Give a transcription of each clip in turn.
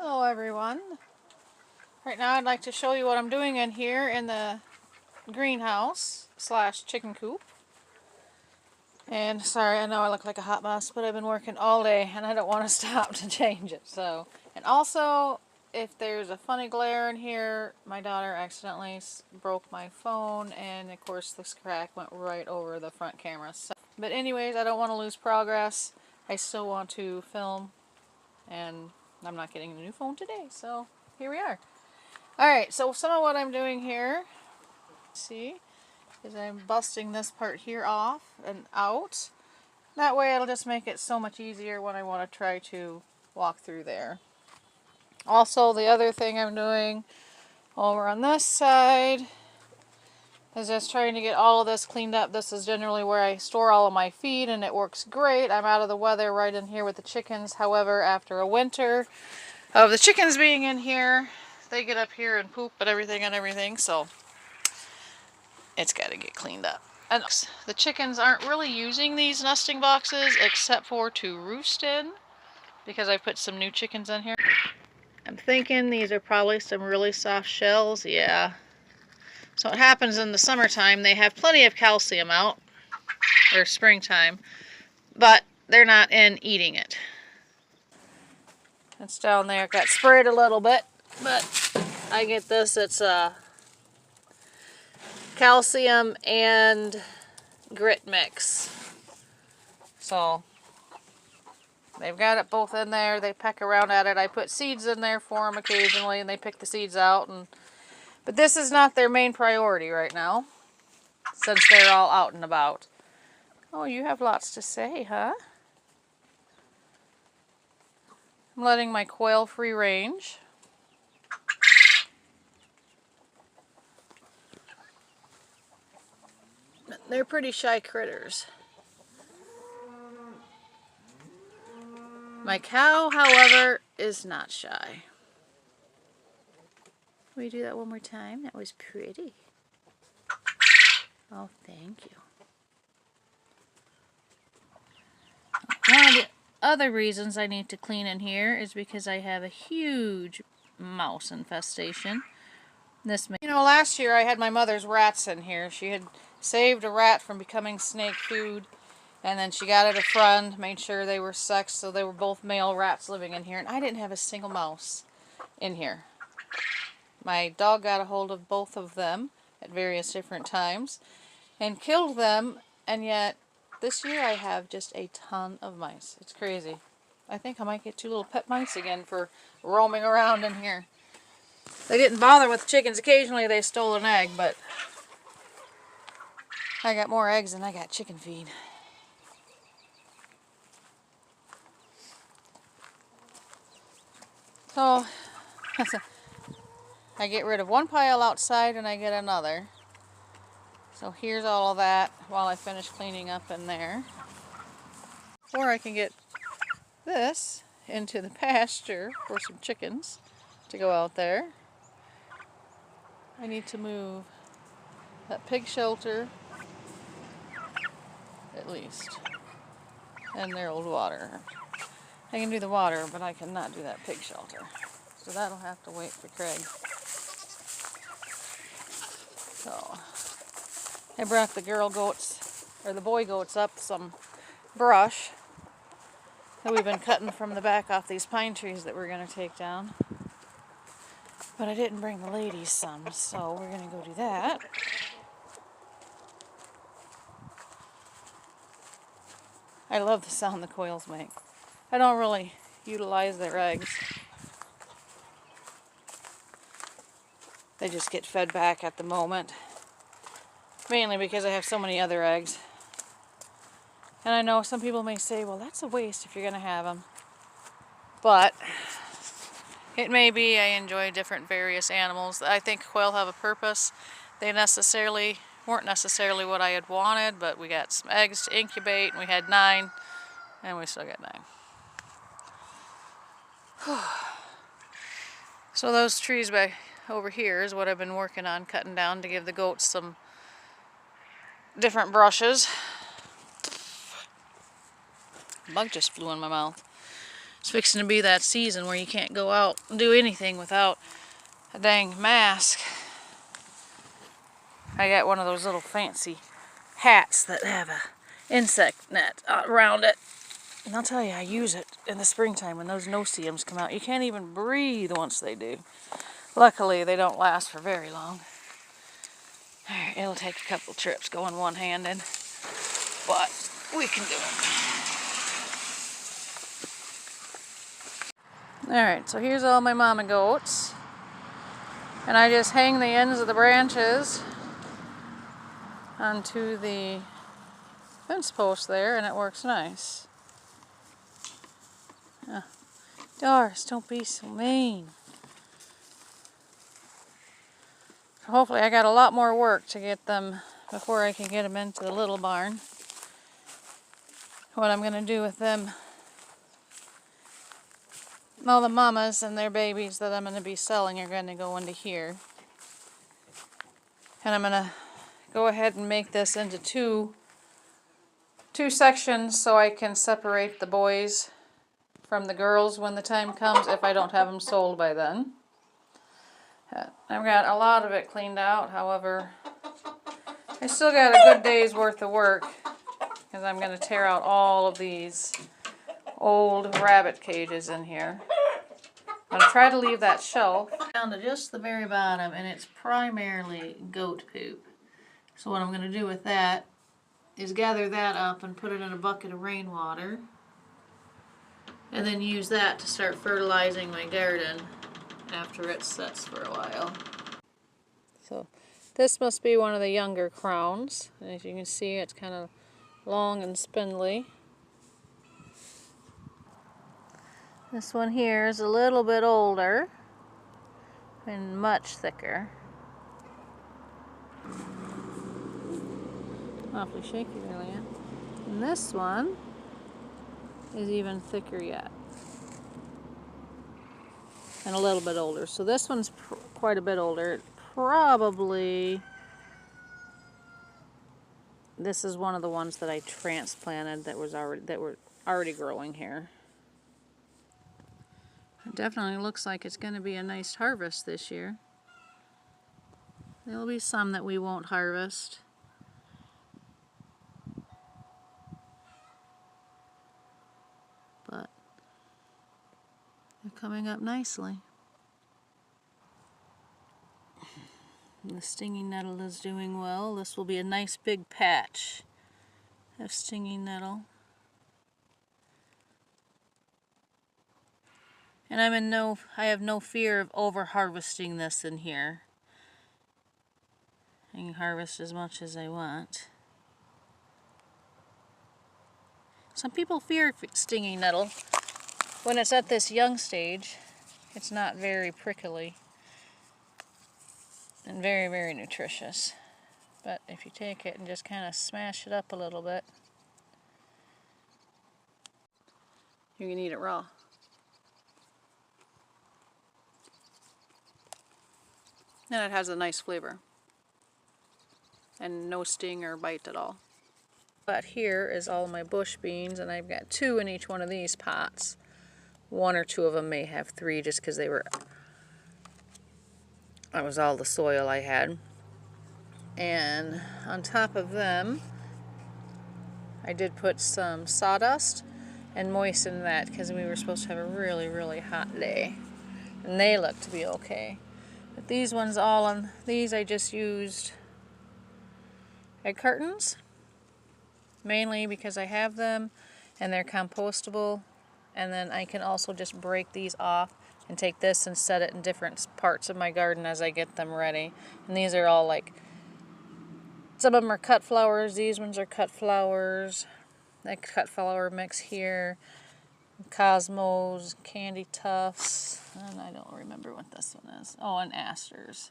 Hello everyone. Right now I'd like to show you what I'm doing in here in the greenhouse slash chicken coop. And sorry, I know I look like a hot mess, but I've been working all day and I don't want to stop to change it. And also, if there's a funny glare in here, my daughter accidentally broke my phone, and of course this crack went right over the front camera. But anyways, I don't want to lose progress. I still want to film, and I'm not getting a new phone today, so here we are. Alright, so some of what I'm doing here, see, is I'm busting this part here off and out. That way it'll just make it so much easier when I want to try to walk through there. Also, the other thing I'm doing over on this side is just trying to get all of this cleaned up. This is generally where I store all of my feed, and it works great. I'm out of the weather right in here with the chickens. However, after a winter of the chickens being in here, they get up here and poop and everything, so it's got to get cleaned up. And the chickens aren't really using these nesting boxes except for to roost in, because I put some new chickens in here. I'm thinking these are probably some really soft shells, yeah. So what happens in the summertime, they have plenty of calcium out, or springtime, but they're not in eating it. It's down there, got sprayed a little bit, but I get this, it's calcium and grit mix. So they've got it both in there. They peck around at it. I put seeds in there for them occasionally, and they pick the seeds out. But this is not their main priority right now, since they're all out and about. Oh, you have lots to say, huh? I'm letting my quail free range. They're pretty shy critters. My cow, however, is not shy. Will you do that one more time? That was pretty. Oh, thank you. One of the other reasons I need to clean in here is because I have a huge mouse infestation. Last year I had my mother's rats in here. She had saved a rat from becoming snake food, and then she got it a friend, made sure they were sexed, so they were both male rats living in here, and I didn't have a single mouse in here. My dog got a hold of both of them at various different times and killed them, and yet this year I have just a ton of mice. It's crazy. I think I might get 2 little pet mice again for roaming around in here. They didn't bother with chickens. Occasionally they stole an egg, but I got more eggs than I got chicken feed. So I get rid of one pile outside and I get another. So here's all of that while I finish cleaning up in there. Or I can get this into the pasture for some chickens to go out there. I need to move that pig shelter at least, and their old water. I can do the water, but I cannot do that pig shelter. So that'll have to wait for Craig. So I brought the girl goats, or the boy goats, up some brush that we've been cutting from the back off these pine trees that we're going to take down. But I didn't bring the ladies some, so we're going to go do that. I love the sound the quails make. I don't really utilize their eggs. They just get fed back at the moment. Mainly because I have so many other eggs. And I know some people may say, well, that's a waste if you're going to have them. But it may be. I enjoy different various animals. I think quail have a purpose. They weren't necessarily what I had wanted, but we got some eggs to incubate, and we had 9, and we still got 9. So those trees back over here is what I've been working on cutting down to give the goats some different brushes. A bug just flew in my mouth. It's fixing to be that season where you can't go out and do anything without a dang mask. I got one of those little fancy hats that have a insect net around it. And I'll tell you, I use it in the springtime when those no-see-ums come out. You can't even breathe once they do. Luckily, they don't last for very long. It'll take a couple trips going one-handed, but we can do it. Alright, so here's all my mama goats. And I just hang the ends of the branches onto the fence post there, and it works nice. Doris, don't be so mean. Hopefully I got a lot more work to get them before I can get them into the little barn. What I'm going to do with them, all the mamas and their babies that I'm going to be selling are going to go into here. And I'm going to go ahead and make this into two sections so I can separate the boys from the girls when the time comes, if I don't have them sold by then. I've got a lot of it cleaned out, however, I still got a good day's worth of work because I'm going to tear out all of these old rabbit cages in here. I'm going to try to leave that shelf down to just the very bottom, and it's primarily goat poop. So what I'm going to do with that is gather that up and put it in a bucket of rainwater, and then use that to start fertilizing my garden after it sets for a while. So this must be one of the younger crowns. And as you can see, it's kind of long and spindly. This one here is a little bit older and much thicker. Awfully shaky there, Leanne. And this one is even thicker yet. And a little bit older. So this one's quite a bit older. Probably, this is one of the ones that I transplanted that were already growing here. It definitely looks like it's going to be a nice harvest this year. There'll be some that we won't harvest. But they're coming up nicely. And the stinging nettle is doing well. This will be a nice big patch of stinging nettle. And I have no fear of over harvesting this in here. I can harvest as much as I want. Some people fear stinging nettle. When it's at this young stage, it's not very prickly and very, very nutritious. But if you take it and just kind of smash it up a little bit, you can eat it raw. And it has a nice flavor. And no sting or bite at all. But here is all my bush beans, and I've got 2 in each one of these pots. 1 or 2 of them may have 3 just because that was all the soil I had. And on top of them, I did put some sawdust and moisten that because we were supposed to have a really, really hot day. And they look to be okay. But these ones these I just used egg cartons, mainly because I have them and they're compostable, and then I can also just break these off and take this and set it in different parts of my garden as I get them ready. And these are all like, some of them are cut flowers, these ones are cut flowers, that cut flower mix here, Cosmos, Candy Tufts, and I don't remember what this one is. Oh, and asters.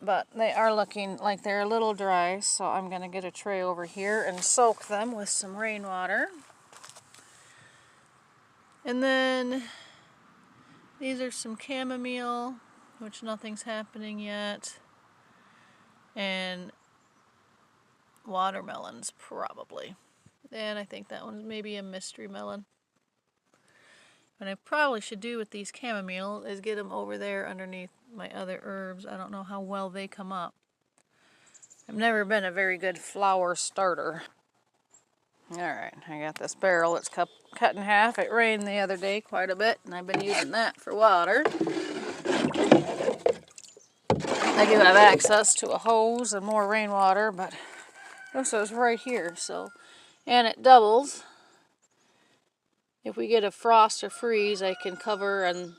But they are looking like they're a little dry, so I'm going to get a tray over here and soak them with some rainwater. And then these are some chamomile, which nothing's happening yet, and watermelons probably. And I think that one's maybe a mystery melon. What I probably should do with these chamomile is get them over there underneath my other herbs. I don't know how well they come up. I've never been a very good flower starter. Alright, I got this barrel that's cut in half. It rained the other day quite a bit, and I've been using that for water. I do have access to a hose and more rainwater, but this is right here, so, and it doubles. If we get a frost or freeze, I can cover and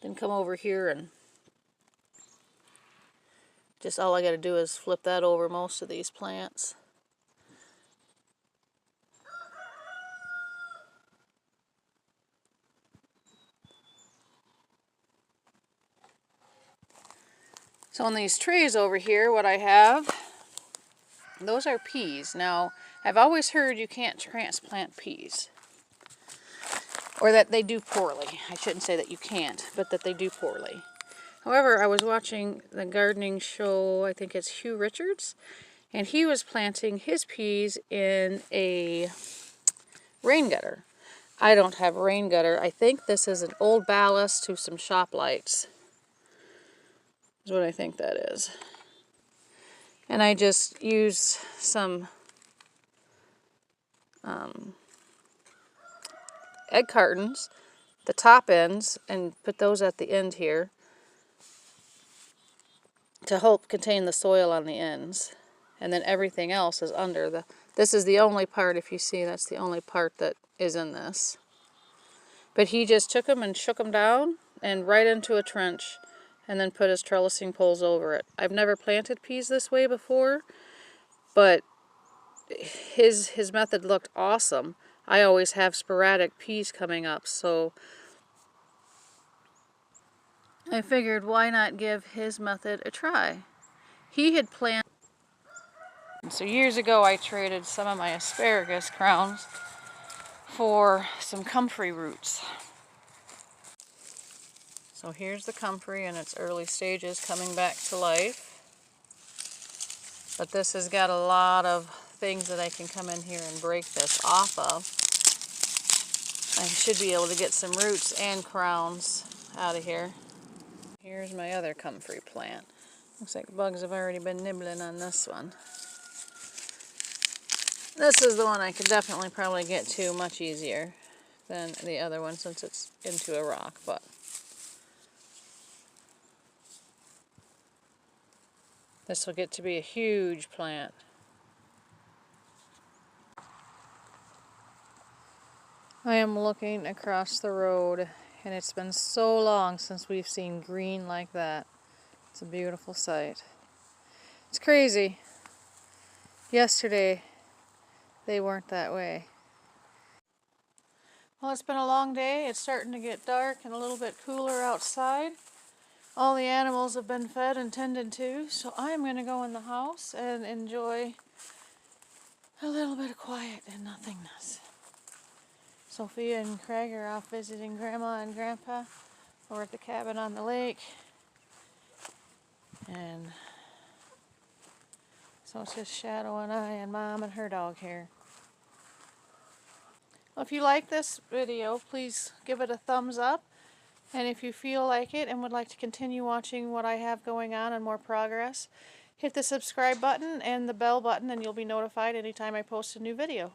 then come over here, and just all I got to do is flip that over most of these plants. So on these trees over here, what I have, those are peas. Now, I've always heard you can't transplant peas. Or that they do poorly. I shouldn't say that you can't, but that they do poorly. However, I was watching the gardening show, I think it's Hugh Richards, and he was planting his peas in a rain gutter. I don't have a rain gutter. I think this is an old ballast to some shop lights. Is what I think that is. And I just use some egg cartons, the top ends, and put those at the end here to help contain the soil on the ends. And then everything else is under the... This is the only part, if you see, that's the only part that is in this. But he just took them and shook them down and right into a trench and then put his trellising poles over it. I've never planted peas this way before, but his method looked awesome. I always have sporadic peas coming up, so I figured why not give his method a try. He had planted... So years ago I traded some of my asparagus crowns for some comfrey roots. So here's the comfrey in its early stages coming back to life. But this has got a lot of things that I can come in here and break this off of. I should be able to get some roots and crowns out of here. Here's my other comfrey plant. Looks like bugs have already been nibbling on this one. This is the one I could definitely probably get to much easier than the other one since it's into a rock, but this will get to be a huge plant. I am looking across the road, and it's been so long since we've seen green like that. It's a beautiful sight. It's crazy. Yesterday, they weren't that way. Well, it's been a long day. It's starting to get dark and a little bit cooler outside. All the animals have been fed and tended to, so I'm going to go in the house and enjoy a little bit of quiet and nothingness. Sophia and Craig are off visiting Grandma and Grandpa over at the cabin on the lake. And so it's just Shadow and I and Mom and her dog here. Well, if you like this video, please give it a thumbs up. And if you feel like it and would like to continue watching what I have going on and more progress, hit the subscribe button and the bell button and you'll be notified anytime I post a new video.